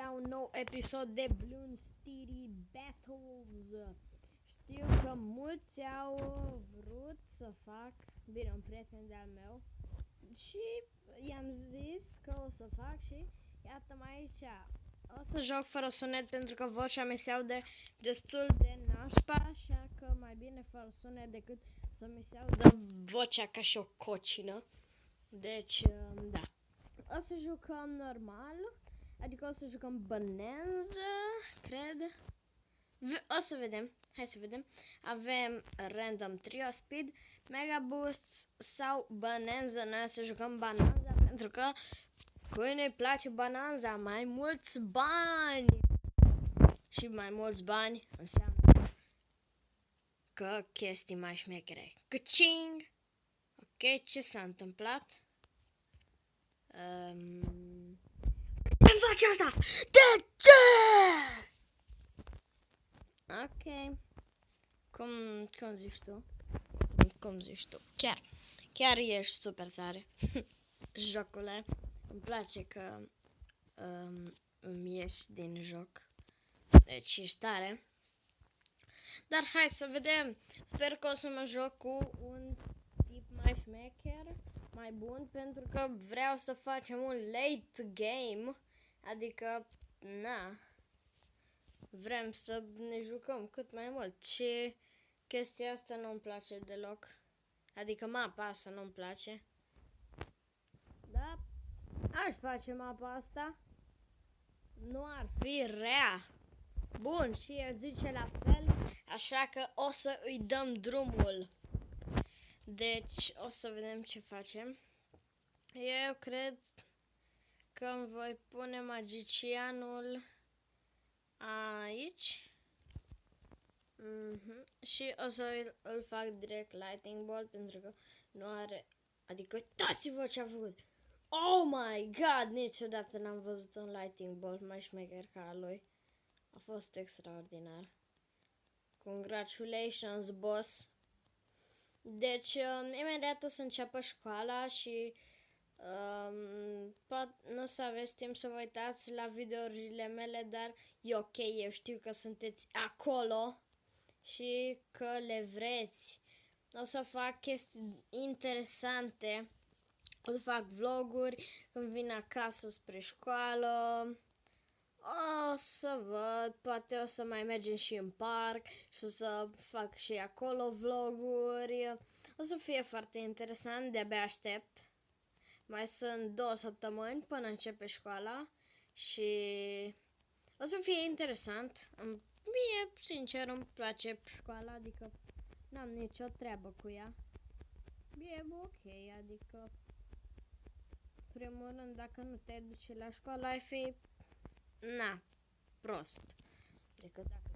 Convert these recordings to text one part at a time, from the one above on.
la un nou episod de Bloons City Battles. Știu că mulți au vrut să fac, bine, un prieten de-al meu, și i-am zis că o să fac și iată-mă aici. O să joc fără sunet pentru că vocea mi se aude destul de nașpa, așa că mai bine fără sunet decât să mi se audă vocea ca și o cocină. Deci, da. O să jucăm normal, adică o să jucăm Bonanza, cred. O să vedem, hai să vedem. Avem Random Trio Speed, Mega Boost sau Bonanza. Noi o să jucăm Bonanza pentru că cui nu-i place Bonanza? Mai mulți bani! Și mai mulți bani înseamnă că chestii mai șmechere. Căcing! Ok, ce s-a întâmplat? Ce-mi face asta? De ce? Ok. Cum zici tu? Cum zici tu? Chiar ești super tare. Jocule. Îmi place că îmi ieși din joc. Deci ești tare. Dar hai să vedem. Sper că o să mă joc cu un tip mai șmecher, mai bun, pentru că vreau să facem un late game. Adică, na, vrem să ne jucăm cât mai mult. Și chestia asta nu-mi place deloc. Adică mapa asta nu-mi place. Da, aș face mapa asta. Nu ar fi rea. Bun, și el zice la fel, așa că o să îi dăm drumul. Deci, o să vedem ce facem. Eu cred că îmi voi pune magicianul aici. Și o să îl fac direct Lightning Bolt pentru că nu are... Adică uitați-vă ce a făcut! Oh my god! Niciodată n-am văzut un Lightning Bolt mai șmecher ca al lui. A fost extraordinar. Congratulations, boss! Deci, imediat o să înceapă școala și nu o să aveți timp să vă uitați la videourile mele, dar e ok, eu știu că sunteți acolo și că le vreți. O să fac chestii interesante, o să fac vloguri când vin acasă spre școală. O să văd, poate o să mai mergem și în parc și o să fac și acolo vloguri. O să fie foarte interesant, de-abia aștept. Mai sunt 2 săptămâni până începe școala și o să fie interesant. Mie, sincer, îmi place școala, adică n-am nicio treabă cu ea. E ok, adică, primul rând, dacă nu te duci la școală, ai fi, na, prost. Adică dacă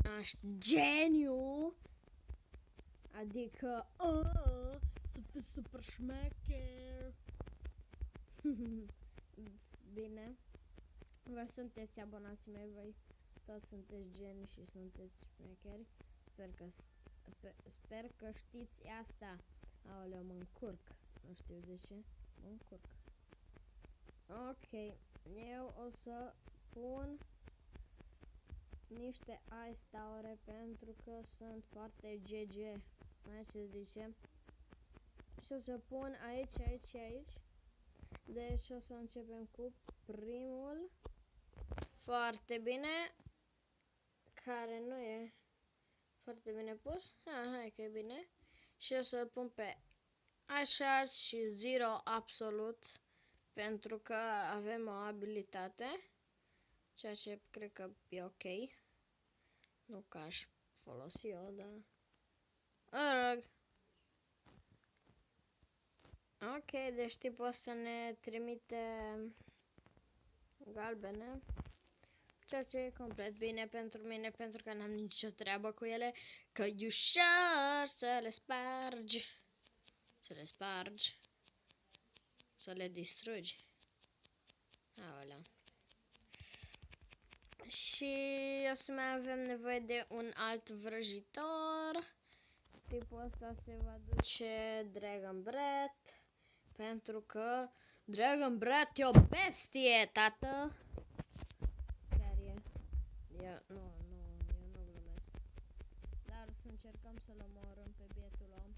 te naști geniu, adică, să fii super șmecher. Bine, voi sunteți abonații mei, voi toți sunteți geni și sunteți șmecheri. Sper că știți asta. Aoleu, mă încurc. Nu știu de ce, mă încurc. Ok, eu o să pun niște ice tower pentru că sunt foarte GG. Hai ce zice. Și o să pun aici. Deci o să începem cu primul. Foarte bine. Care nu e foarte bine pus. Hai că e bine. Și o să-l pun pe așa și 0 absolut. Pentru că avem o abilitate. Ceea ce cred că e ok. Nu că aș folosi eu, dar... Rog. Ok, deci tipul ăsta ne trimite galbene. Ceea ce e complet bine pentru mine, pentru că n-am nicio treabă cu ele. Că e ușor să le spargi. Să le spargi. Să le distrugi. Aolea. Și o să mai avem nevoie de un alt vrăjitor. Tipul ăsta se va duce Dragon Breath. Pentru că Dragon Breath e o bestie, tată. încercăm să-l omorâm pe bietul om.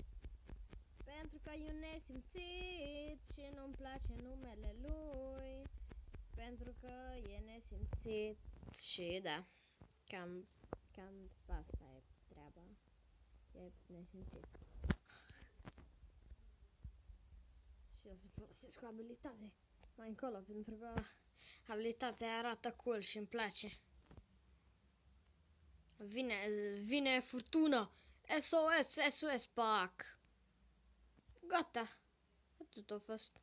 Pentru că e un nesimțit și nu-mi place numele lui. Pentru că e nesimțit și da, cam asta e treaba. E nesimțit. Și o să folosesc o abilitate mai încolo, pentru că abilitatea arată cool și îmi place. Vine furtuna! SOS, SOS, pac! Gata! Atât a fost.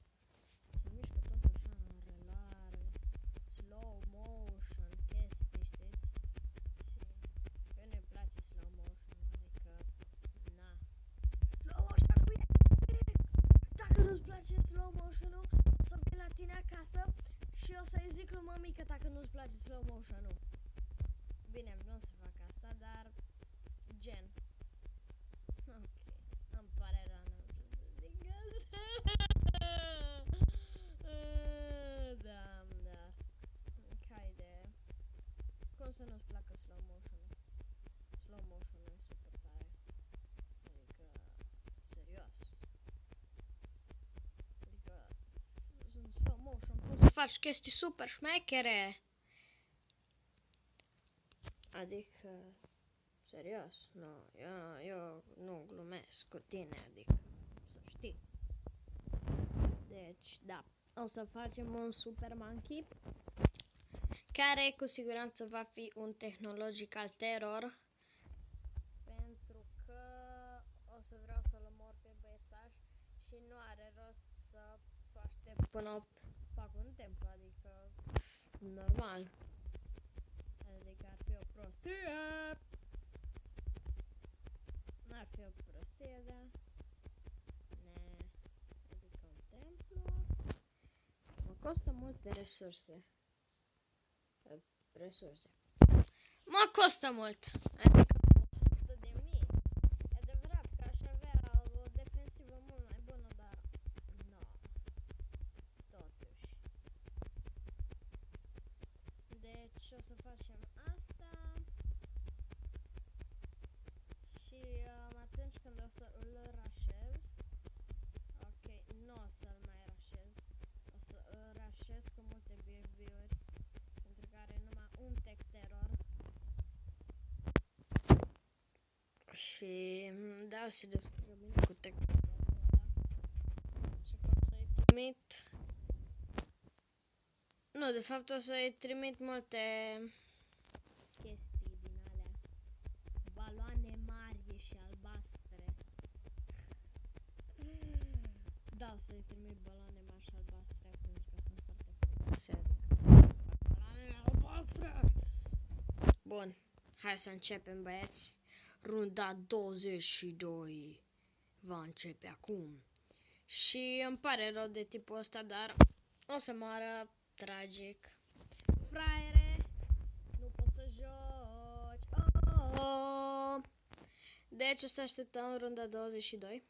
Se mișcă tot așa în relare, slow motion, chestii, știți? Și pe ne place slow motion, adică, na. Slow motion-ul e epic! Dacă nu-ți place slow motion-ul, o să vin la tine acasă și o să-i zic lui mămică dacă nu-ți place slow motion-ul. Bine, nu o să fac asta, dar gen. Ok, îmi pare rău, n-am vrut să zic asta. Da, dar ca idee. Cum să nu-ți placă slow motion-ul? Slow motion-ul e super tare. Adică, serios. Adică, în slow motion poți să faci chestii super șmechere. Adică, serios, nu, eu nu glumesc cu tine, adică, să știi. Deci, da, o să facem un Super Monkey, care cu siguranță va fi un technological terror, pentru că o să vreau să-l omor pe băiețaș și nu are rost să aștept până fac un templu, adică, normal. Adică ar fi o prostie. N-ar fi o prostie, da? Ne, adică un templu. Mă costă multe resurse. Mă costă mult! Adică 100.000. E adevărat că aș avea o defensivă mult mai bună, dar nu. Totuși. Deci o să facem asta. Și atunci când o să îl rașez, ok, nu o să-l mai rașez, o să îl rașez cu multe BFB-uri, pentru că are numai un tech terror. Și da, o să descurcă bine cu tech terror ăla. Și că o să-i trimit... Nu, de fapt o să-i trimit multe chestii din alea. Baloane mari și albastre. Da, o să-i trimit baloane mari și albastre, pentru că sunt foarte frumoase. Baloane albastre! Bun, hai să începem, băieți. Runda 22 va începe acum. Și îmi pare rău de tipul ăsta, dar o să moară tragic. Fraiere, nu poți să joci. Oh. Deci o să așteptăm runda 22.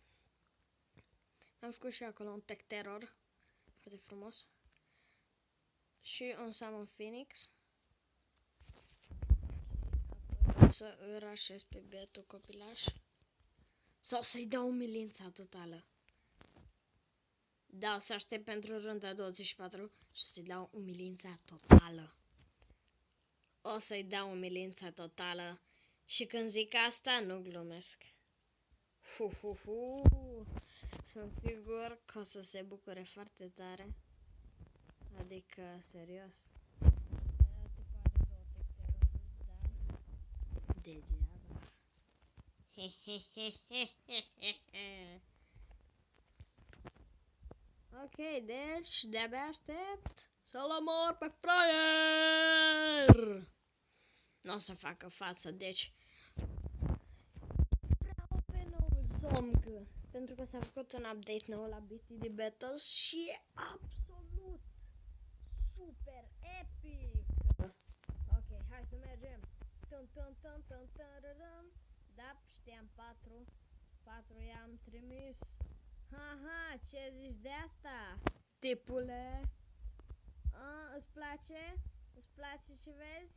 Am făcut și acolo un tech terror foarte frumos. Și un Summon Phoenix. Apoi o să îl rașez pe bietul copilaș. Sau să-i dau umilința totală. Da, o să aștept pentru runda 24 și să-i dau umilința totală. O să-i dau umilința totală. Și când zic asta, nu glumesc. Sunt sigur că o să se bucure foarte tare. Adică, serios. Degeaba. Ok, deci de-abia aștept să-l omor pe fraier. Nu o să facă față, deci vreau pe noul Zomg, pentru că s-a făcut un update nou la BTD Battles și e absolut super epic. Ok, hai să mergem. Da, știam 4 i-am trimis. Haha, ce zici de asta, tipule? Îți place? Îți place ce vezi?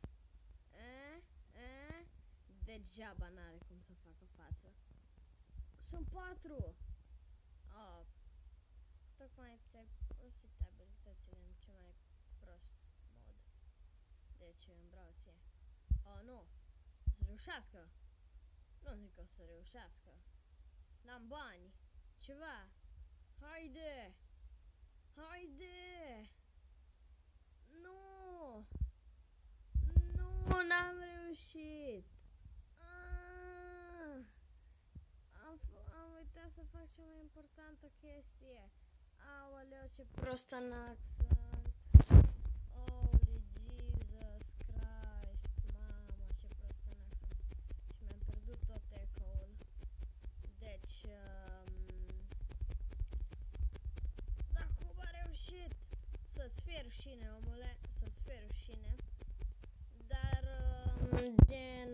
degeaba n-are cum să facă față. Sunt 4! Oh, tocmai ți-ai folosit abilitățile în cel mai prost mod. Deci îmi vreau ție. Oh, nu! Să reușească! Nu zic că o să reușească. N-am bani. Ceva. Haide! Haide! Nu! Nu, n-am reușit! Am uitat să fac cea mai importantă chestie. Aoleu, ce prostănac sunt! Holy Jesus Christ! Mamă, ce prostănac sunt! Și mi-am pierdut tot eco-ul. Deci, dar cum a reușit? Să-ți fie rușine, omule, să-ți fie rușine. Dar, gen...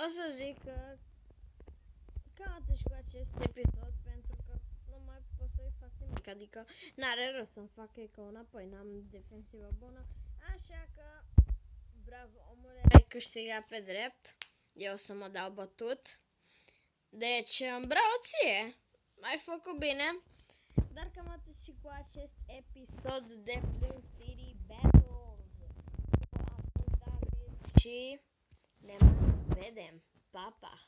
O să zic că cam atât și cu acest episod, pentru că nu mai pot să-i fac nimic. Adică n-are rost să-mi fac eco înapoi, n-am defensivă bună. Așa că, bravo, omule, ai câștigat pe drept. Eu o să mă dau bătut. Deci, bravo ție! Ai făcut bine. Dar cam atât și cu acest episod de Blue City Battles. Eu am fost David și ne mai vedem. Pa, pa!